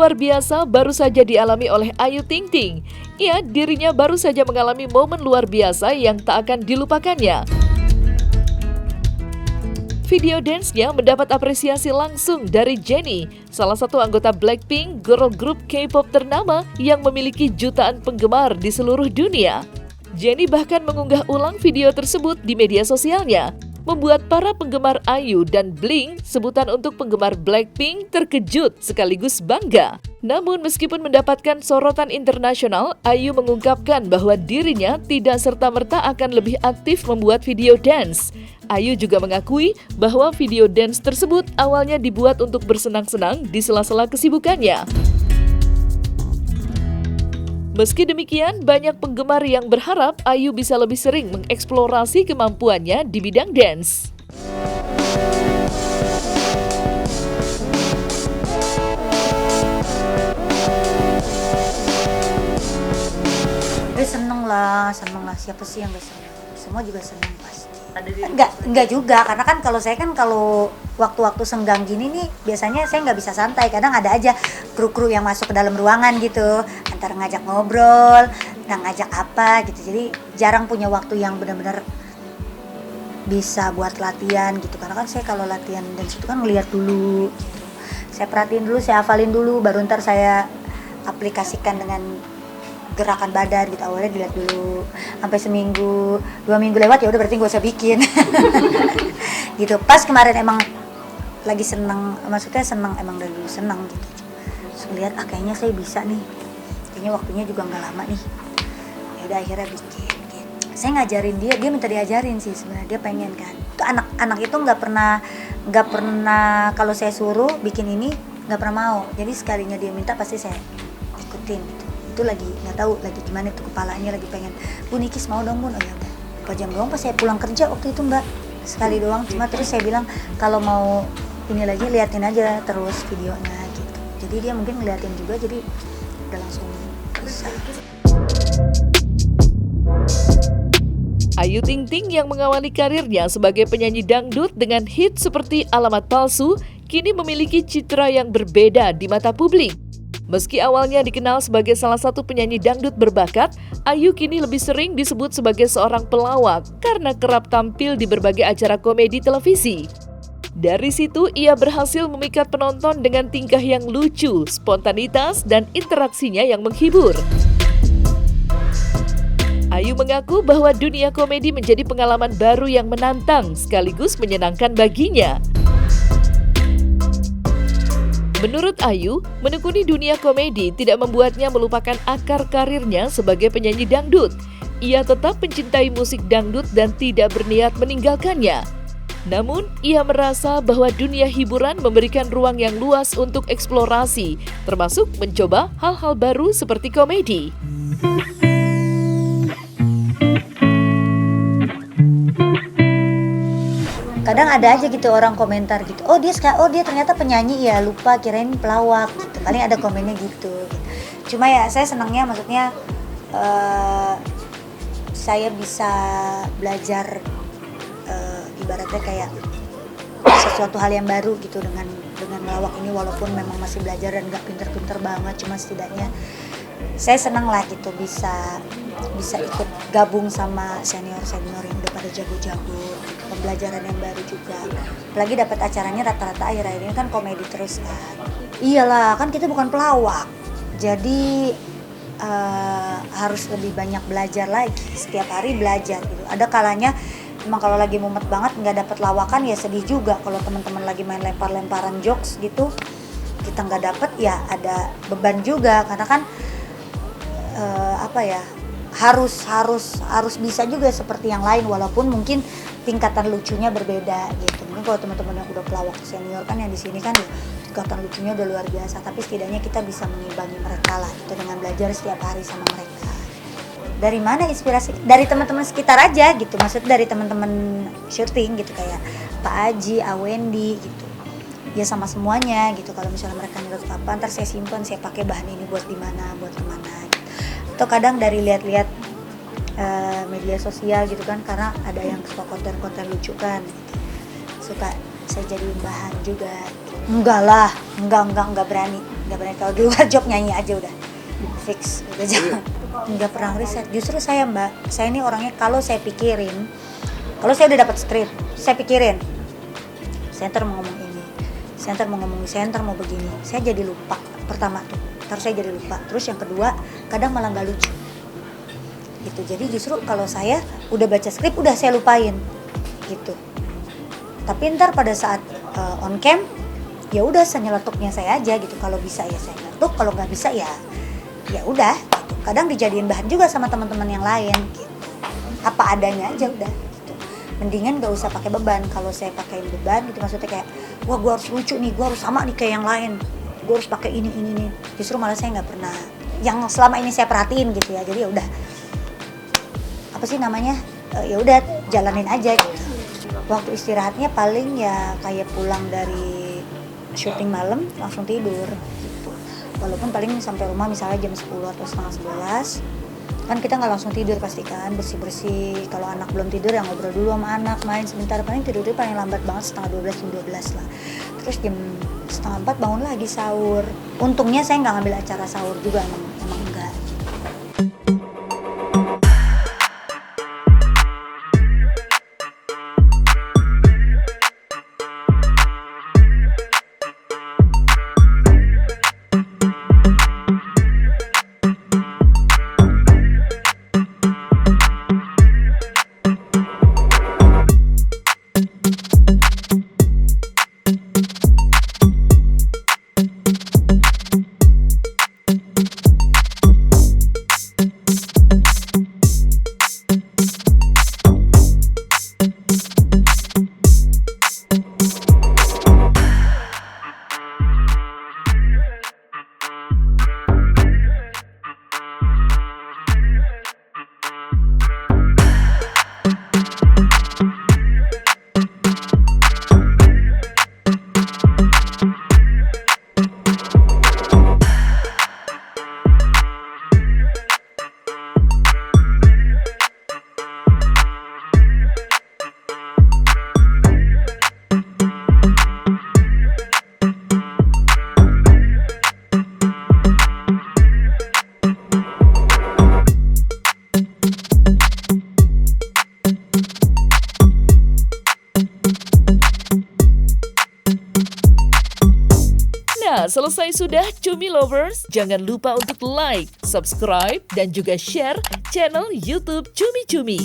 luar biasa baru saja dialami oleh Ayu Ting Ting. Dirinya baru saja mengalami momen luar biasa yang tak akan dilupakannya. Video dance-nya mendapat apresiasi langsung dari Jennie, salah satu anggota Blackpink, girl group K-pop ternama yang memiliki jutaan penggemar di seluruh dunia. Jennie bahkan mengunggah ulang video tersebut di media sosialnya, membuat para penggemar Ayu dan Blink, sebutan untuk penggemar Blackpink, terkejut sekaligus bangga. Namun meskipun mendapatkan sorotan internasional, Ayu mengungkapkan bahwa dirinya tidak serta-merta akan lebih aktif membuat video dance. Ayu juga mengakui bahwa video dance tersebut awalnya dibuat untuk bersenang-senang di sela-sela kesibukannya. Meski demikian, banyak penggemar yang berharap Ayu bisa lebih sering mengeksplorasi kemampuannya di bidang dance. Seneng lah. Siapa sih yang gak seneng? Semua juga seneng pasti. Enggak juga, karena kan kalau waktu-waktu senggang gini nih, biasanya saya nggak bisa santai. Kadang ada aja kru-kru yang masuk ke dalam ruangan gitu, antara ngajak ngobrol, ngajak apa gitu. Jadi jarang punya waktu yang benar-benar bisa buat latihan gitu. Karena kan saya kalau latihan dance itu kan ngeliat dulu gitu. Saya perhatiin dulu, saya hafalin dulu, baru ntar saya aplikasikan dengan gerakan badan gitu. Awalnya dilihat dulu sampai seminggu, 2 minggu lewat, ya udah berarti gue usah bikin. Gitu. Pas kemarin emang lagi seneng, maksudnya seneng, emang dari dulu seneng gitu. Terus ngeliat kayaknya saya bisa nih, kayaknya waktunya juga nggak lama nih, ya udah akhirnya bikin gitu. Saya ngajarin dia minta diajarin sih sebenarnya, dia pengen kan. Itu anak itu nggak pernah kalau saya suruh bikin ini nggak pernah mau. Jadi sekalinya dia minta pasti saya ikutin gitu. Itu lagi nggak tahu lagi gimana tuh kepalanya, lagi pengen, Bu Nikis mau dong Bun. Oh ya udah, 4 jam doang pas saya pulang kerja waktu itu Mbak, sekali doang. Cuma terus saya bilang kalau mau ini lagi liatin aja terus videonya gitu. Jadi dia mungkin ngeliatin juga, jadi udah langsung bisa. Ayu Ting Ting yang mengawali karirnya sebagai penyanyi dangdut dengan hit seperti Alamat Palsu, kini memiliki citra yang berbeda di mata publik. Meski awalnya dikenal sebagai salah satu penyanyi dangdut berbakat, Ayu kini lebih sering disebut sebagai seorang pelawak karena kerap tampil di berbagai acara komedi televisi. Dari situ, ia berhasil memikat penonton dengan tingkah yang lucu, spontanitas, dan interaksinya yang menghibur. Ayu mengaku bahwa dunia komedi menjadi pengalaman baru yang menantang sekaligus menyenangkan baginya. Menurut Ayu, menekuni dunia komedi tidak membuatnya melupakan akar karirnya sebagai penyanyi dangdut. Ia tetap mencintai musik dangdut dan tidak berniat meninggalkannya. Namun, ia merasa bahwa dunia hiburan memberikan ruang yang luas untuk eksplorasi, termasuk mencoba hal-hal baru seperti komedi. Kadang ada aja gitu orang komentar gitu, oh dia ternyata penyanyi ya, lupa kirain pelawak gitu. Paling ada komennya gitu. Cuma ya saya senangnya, maksudnya saya bisa belajar ibaratnya kayak sesuatu hal yang baru gitu dengan melawak ini, walaupun memang masih belajar dan nggak pinter-pinter banget, cuma setidaknya saya senang lah gitu bisa ikut gabung sama senior yang udah pada jago-jago gitu. Pembelajaran yang baru juga, apalagi dapat acaranya rata-rata akhir-akhir ini kan komedi terus kan. Iyalah, kan kita bukan pelawak, jadi harus lebih banyak belajar lagi, setiap hari belajar gitu. Ada kalanya emang kalau lagi mumet banget nggak dapat lawakan ya sedih juga. Kalau teman-teman lagi main lempar-lemparan jokes gitu kita nggak dapet, ya ada beban juga, karena kan harus bisa juga seperti yang lain, walaupun mungkin tingkatan lucunya berbeda gitu. Mungkin kalau teman-teman yang udah pelawak senior kan, yang di sini kan tingkatan lucunya udah luar biasa, tapi setidaknya kita bisa mengimbangi mereka lah gitu dengan belajar setiap hari sama mereka. Dari mana inspirasi? Dari teman-teman sekitar aja gitu, maksud dari teman-teman syuting gitu, kayak Pak Aji, Awendi gitu. Ya sama semuanya gitu. Kalau misalnya mereka nyuruh apa, ntar saya simpan, saya pakai bahan ini buat di mana, buat kemana gitu. Atau kadang dari lihat-lihat media sosial gitu kan, karena ada yang suka konten-konten lucu kan gitu. Suka saya jadiin bahan juga gitu. Enggak berani nggak berani. Kalau di luar job nyanyi aja udah fix, udah jangan. Nggak pernah riset. Justru saya Mbak, saya ini orangnya kalau saya pikirin, kalau saya udah dapat script, saya pikirin, saya ntar mau ngomong ini, saya ntar mau ngomong, saya ntar mau begini, saya jadi lupa. Pertama tuh, ntar saya jadi lupa. Terus yang kedua, kadang malah nggak lucu. Gitu. Jadi justru kalau saya udah baca skrip, udah saya lupain. Gitu. Tapi ntar pada saat on cam, ya udah senyeletuknya saya aja gitu. Kalau bisa ya saya nyeletuk, kalau nggak bisa ya udah. Gitu. Kadang dijadiin bahan juga sama teman-teman yang lain. Gitu. Apa adanya aja udah. Gitu. Mendingan nggak usah pakai beban. Kalau saya pakai beban, gitu maksudnya kayak, wah gue harus lucu nih, gue harus sama nih kayak yang lain, gue harus pakai ini nih. Justru malah saya nggak pernah. Yang selama ini saya perhatiin gitu ya. Jadi ya udah. Apa sih namanya? Ya udah jalanin aja gitu. Waktu istirahatnya paling ya kayak pulang dari syuting malam langsung tidur gitu. Walaupun paling sampai rumah misalnya jam 10 atau setengah 11, kan kita nggak langsung tidur pasti kan, bersih-bersih. Kalau anak belum tidur ya ngobrol dulu sama anak, main sebentar, paling tidurnya paling lambat banget setengah 12, jam 12 lah. Terus jam setengah 4 bangun lagi sahur. Untungnya saya nggak ngambil acara sahur juga, emang enggak. Nah, selesai sudah Cumi Lovers. Jangan lupa untuk like, subscribe, dan juga share channel YouTube Cumi Cumi.